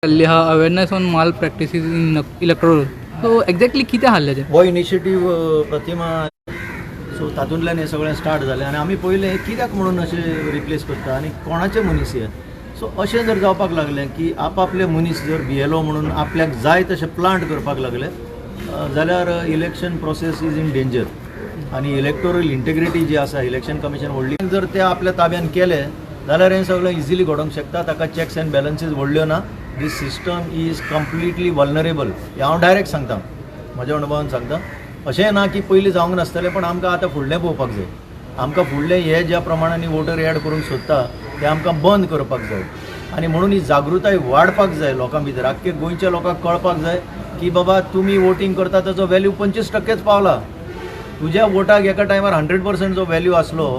हा awareness on माल practices in electoral so exactly कितें हाडलें हो इनिशिएटीव प्रतिमा सो तातूंतल्यान हें सगळें स्टार्ट जालें आनी आमी पयलें कित्याक म्हणून अशें रिप्लेस करता आनी कोणाचे मनीस हे सो अशें जर जावपाक लागलें की आपले मनीस जर बीएलओ म्हणून आपल्याक जाय तशें प्लांट करपाक लागले जाल्यार election process is in danger आनी इलेक्टोरल इंटेग्रिटी जी आसा इलेक्शन कमिशन व्हडली जर ते आपल्या ताब्यान केलें जाल्यार हें सगळें इजिली घडोवंक शकता ताका चॅक्स एंड बॅलन्सीस व्हडल्यो ना दीस सिस्टम इज कंप्लिटली वल्नरेबल हें हांव डायरेक्ट सांगता म्हज्या अणभवान सांगता अशें ना की पयलीं जावंक नासतलें पण आमकां आतां फुडलें पळोवपाक जाय आमकां फुडलें हे ज्या प्रमाणांनी वोटर एड करूंक सोदता तें आमकां बंद करपाक जाय आनी म्हणून ही जागृताय वाडपाक जाय लोकां भितर आख्खे गोंयच्या लोकांक कळपाक जाय की बाबा तुमी वोटींग करता ताचो वॅल्यू 25% पावला तुज्या वोटाक एका टायमार 100% जो वॅल्यू आसलो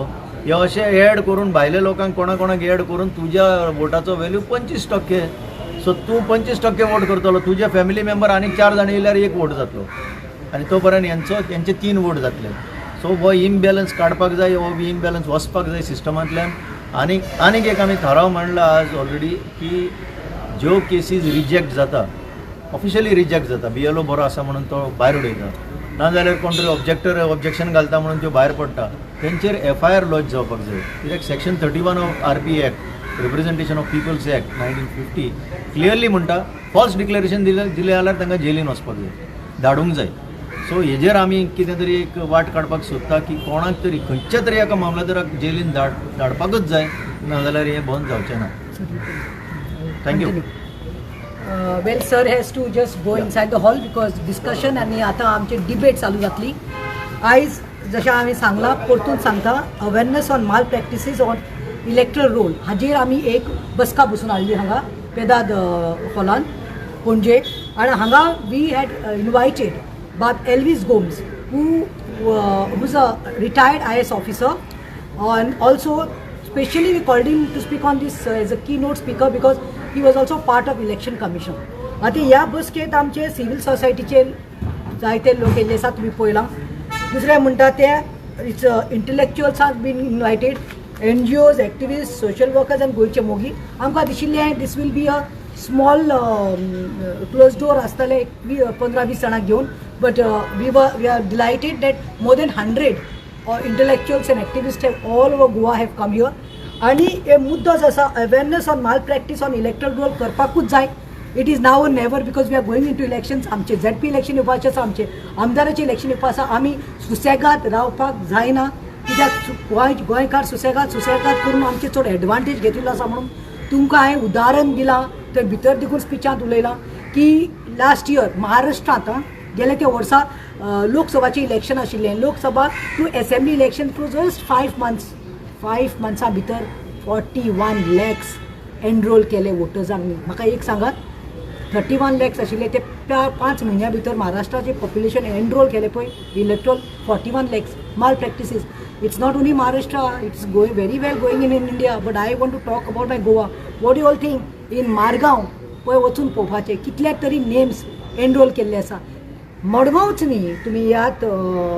हे अशें एड करून भायल्या लोकांक कोणाक एड करून तुज्या वोटाचो वॅल्यू 25%. सो तूं 25% वोट करतलो तुजे फॅमिली मेंबर आनीक 4 जाण येयल्यार 1 वोट जातलो आनी तो पर्यंत यांचे 3 वोट जातले. सो हो इम्बॅलन्स काडपाक जाय हो इम्बॅलन्स वचपाक जाय सिस्टमांतल्यान. आनीक एक आमी थाराव मांडला आज ऑलरेडी की ज्यो केसीस रिजेक्ट जाता ऑफिशियली रिजेक्ट जाता बीएलओ बरो आसा म्हणून तो भायर उडयता नाजाल्यार कोण तरी ऑब्जेक्शन घालता म्हणून त्यो भायर पडटा तेंचेर FIR लॉन्च जावपाक जाय कित्याक section 31 of RP act representation of peoples act 1950 clearly म्हणटा फॉल्स डिक्लेरेशन दिलें जाल्यार तांकां जेलीन वचपाक जाय धाडूंक जाय. सो हेजेर आमी कितें तरी एक वाट काडपाक सोदता की कोणाक तरी खंयच्या तरी एका मामलेदाराक जेलीन धाडपाकूच जाय नाजाल्यार हें बंद जावचें ना. Thank you. Well, sir has to just go inside the hall because discussion आणि आता आमचे डिबेट चालू जातली. आयज जशें हांवें सांगलां परतून सांगता अवेरनेस ऑन माल प्रॅक्टिसीस ऑन इलेक्ट्रल रोल हाजेर आमी एक बसका बसून हाडली हांगा पेदाद हॉलान पणजे आनी हांगा वी हॅड इनवायटेड बाब Elvis Gomes who's a retired IAS officer and also specially we called him to speak on this as a keynote speaker because he was also part of election commission. आता ह्या बसकेत आमचे सिव्हिल सोसायटीचे जायते लोक येयल्ले आसा तुमी पळयलां. दुसरें म्हणटा ते it's intellectuals are been invited NGOs activist social workers आनी गोंयचे मोगी आमकां दिशिल्लें दीस will be a small close door आसतले 15-20 जाणांक घेवन but we are delighted that more than 100 intellectuals and activists have all over Goa have come here. आणि हे मुद्दो जो आसा awareness on malpractice on electoral roll करपाकूच जाय. It is now never because we are going into elections. आमचे ZP election येवपाचें आसा आमचे आमदाराचें इलेक्शन येवपा आसा. आमी सुसेगाद रावपाक जायना कित्याक गोंयकार सुसेगाद करून आमचे चड एडवांटेज घेतिल्लो आसा म्हणून तुमकां हांवें उदाहरण दिलां थंय भितर देखून स्पिचांत उलयलां की लास्ट इयर महाराष्ट्रांत गेले ते वर्सा लोकसभाचें इलेक्शन आशिल्लें लोकसभा to assembly election to just 5 मंथ्सां भितर 41 lakhs एनरोल केले वोटर्सांनी. म्हाका एक सांगात 31 lakhs आशिल्ले ते 5 म्हयन्या भितर महाराष्ट्राचें पॉप्युलेशन एनरोल केले पळय electoral 41 lakhs. Malpractices it's not only Maharashtra it's going very well going in India but I want to talk about my Goa. What you all think in Margao पळय वचून पळोवपाचें कितल्याक तरी नेम्स एनरोल केल्ले आसा. मडगांवच न्ही तुमी यात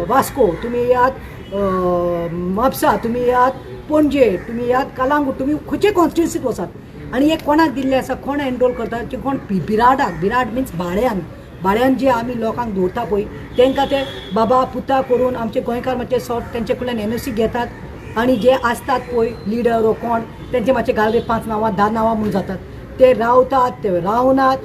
वास्को तुमी यात म्हापसा तुमी यात पणजे तुमी यात कलांगूट तुमी खंयचे कॉन्स्टिट्युन्सीत वचात आनी एक कोणाक दिल्ले आसा कोण एनरोल करता ते कोण बिराड मिन्स भाड्यान जे आमी लोकांक दवरता पळय तांकां ते बाबा पुता करून आमचे गोंयकार मातशे सॉर्ट तेंचे कडल्यान NOC घेतात आनी जे आसतात पळय लिडर वो कोण तेंचे मातशे घालवे 5 नांवां 10 नांवां म्हणून जातात ते रावतात ते रावनात.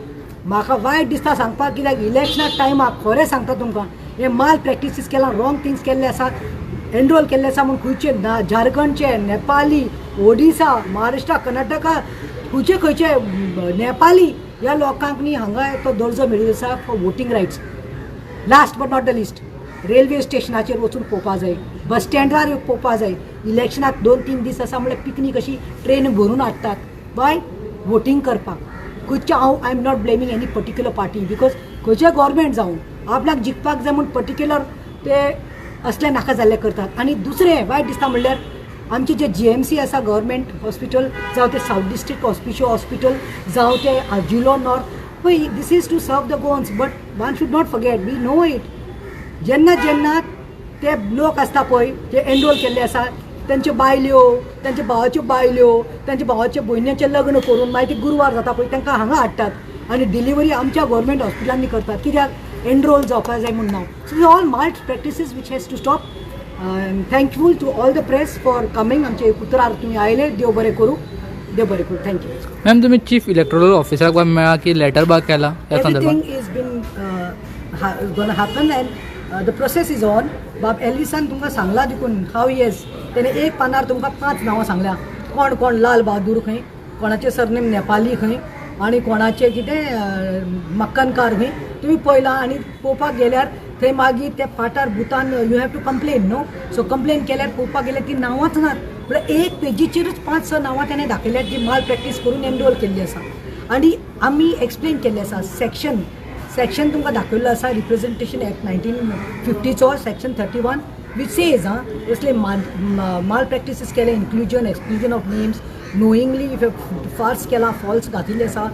म्हाका वायट दिसता सांगपाक कित्याक इलेक्शना टायमाक खरें सांगता तुमकां हे माल प्रॅक्टिसीस केला रॉंग थिंग्स केल्ले आसात एनरोल केल्ले आसा म्हणून खंयचे झारखंडचे नेपाली ओडिसा महाराष्ट्रा कर्नाटका खंयचे नेपाली ह्या लोकांक न्ही हांगा तो दर्जो मेळिल्लो आसा for voting rights. Last but not the list railway स्टेशनाचेर वचून पळोवपा जाय बस स्टँडार पळोवपा जाय. इलेक्शनाक 2-3 दीस आसा म्हळ्यार पिकनीक अशी ट्रेन भरून हाडटात बाय वोटींग करपाक. खंयचे I am not blaming any particular party because खंयचे गव्हर्मेंट जावन आपल्याक जिखपाक जाय म्हणून पर्टिक्युलर ते असले नाका जाल्ले करतात. आनी दुसरें वायट दिसता म्हणल्यार आमचे जे GMC आसा गव्हर्मेंट हॉस्पिटल जावं ते साऊथ डिस्ट्रिक्ट हॉस्पिटल जावं ते जुलो नॉर्थ पळय this is to serve the Goans but one should not forget we know it जेन्ना ते लोक आसता पळय जे एनरोल केल्ले आसा त्यांचे बायल्यो त्यांच्या भावाच्यो बायल्यो त्यांच्या भावाच्या भयणीचें लग्न करून मागीर ते गुरवार जाता पळय तांकां हांगा हाडटात आनी डिलिव्हरी आमच्या गव्हर्मेंट हॉस्पिटलांनी करतात कित्याक एनरोल जावपाक जाय म्हूण नांव. So all malpractices which has to stop. Thankful to all the press for coming. आमचे उतरार तुमी आयले, देव बरें करूं, देव बरें करूं. थँक्यू. मॅम तुम्ही चीफ इलेक्टोरल ऑफिसराक बाब मेळा की लेटर बाग केला ह्या संदर्भात? Everything is been going to happen and the process is on. बाब एल्विसान तुमकां सांगला देखून हाव येस तेणे एक पानार तुमकां 5 नांवां सांगल्या. कोण कोण लाल बहादूर खंय, कोणाचें सरनेम नेपाली खंय आनी कोणाचें कितें मक्कनकार खंय. तुमी पळयलां आनी पळोवपाक गेल्यार थंय मागीर त्या पाठार भुतान यू हॅव टू कंप्लेन न्हू. सो कंप्लेन केल्यार पळोवपाक गेल्यार ती नांवांच नात. म्हळ्यार एक पेजीचेरूच 5-6 नांवां ताणें दाखयल्यात जी माल प्रॅक्टीस करून एनरोल केल्ली आसा. आनी आमी एक्सप्लेन केल्लें आसा सेक्शन तुमकां दाखयल्लो आसा रिप्रेझेंटेशन एक्ट 1950चो सेक्शन 31 वीच सेज असले माल प्रॅक्टिसीस केले, inclusion exclusion of names, knowingly if farce केला, फॉल्स घातिल्ले आसा,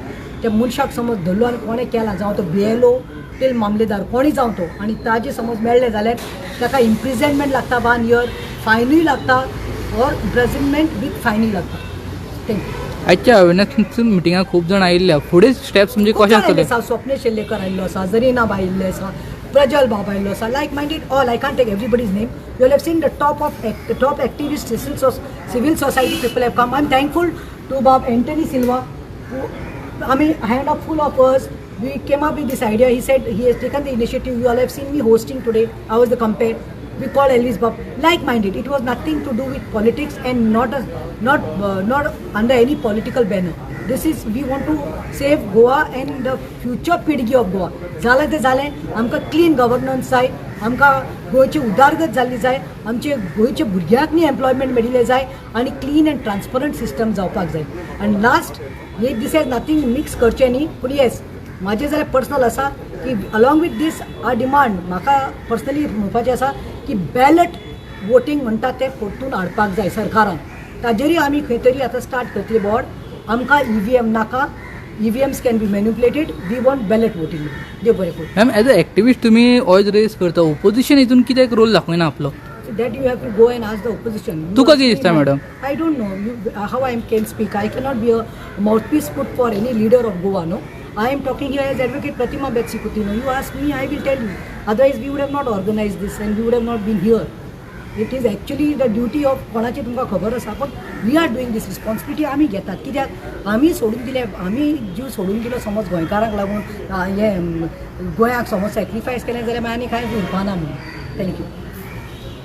त्या मनशाक समज धरलो आनी कोणें केला जावं तो BLO टील मामलेदार कोणीय जावं तो आनी ताजे समज मेळ्ळें जाल्यार ताका इम्प्रिजनमेंट लागता 1 year, फायनूय लागता ऑर इम्प्रिजनमेंट वीथ फायनूय लागता. थँक्यू. आजच्या अवेअरनेस मिटिंगाक खूब जाण आयिल्ल्या. फुडें स्टेप्स म्हणजे कशें आसतले? स्वप्ने शेल्लेकर आयिल्लो आसा, जरीना बाई आयिल्ले आसा, प्रजल बाब आयिल्लो आसा, like minded all. I can't take everybody's name. You have seen the top activist civil society people have come. I am thankful to बाब एंटनी सिल्वा. आमी hand of full of ours we came up with this idea. He said he has taken the initiative. You all have seen me hosting today. I was the compare. We called Elvis Bab like-minded. It was nothing to do with politics and not under any political banner. This is, we want to save Goa and the future पिढगी of Goa. झालं ते झालें. आमकां clean governance जाय, आमकां गोंयची उदारगत जाल्ली जाय, आमचे गोंयच्या भुरग्यांक न्ही एम्प्लॉयमेंट मेळिल्लें जाय आनी क्लीन एंड ट्रान्सपरंट सिस्टम जावपाक जाय. आनी लास्ट एक दीस हॅज नथींग मिक्स करचें न्ही. पूण येस म्हाजें जाल्यार पर्सनल आसा की along with this a demand म्हाका पर्सनली म्हणपाचें आसा की बॅलट वोटींग म्हणटा तें परतून हाडपाक जाय सरकारान. ताजेरूय आमी खंय तरी आतां स्टार्ट करतली बोर्ड. आमकां EVM नाका. EVMs can be manipulated. We want ballot voting. देव बरें करूं. मॅम एज अ एक्टिविस्ट तुमी ऑयज रेस करता, ओपोजिशन हितून कित्याक रोल दाखयना आपलो? That you have to go and ask the opposition. तुका कितें दिसता madam? I don't know how I can speak. I cannot be a mouthpiece put for any leader of Goa, no. I am talking here as Advocate Pratima Betsikutino. You ask me, I will tell you. Otherwise, we would have not organized this and we would have not been here. It is actually the duty of कोणाची तुमकां खबर आसा. पण we are doing this responsibility आमी घेतात. कित्याक आमी सोडून दिले, आमी जीव सोडून दिलो समज गोंयकारांक लागून हे गोंयाक समज सॅक्रिफायस केलें जाल्यार आनी कांय उरपाना म्हणून. थँक्यू.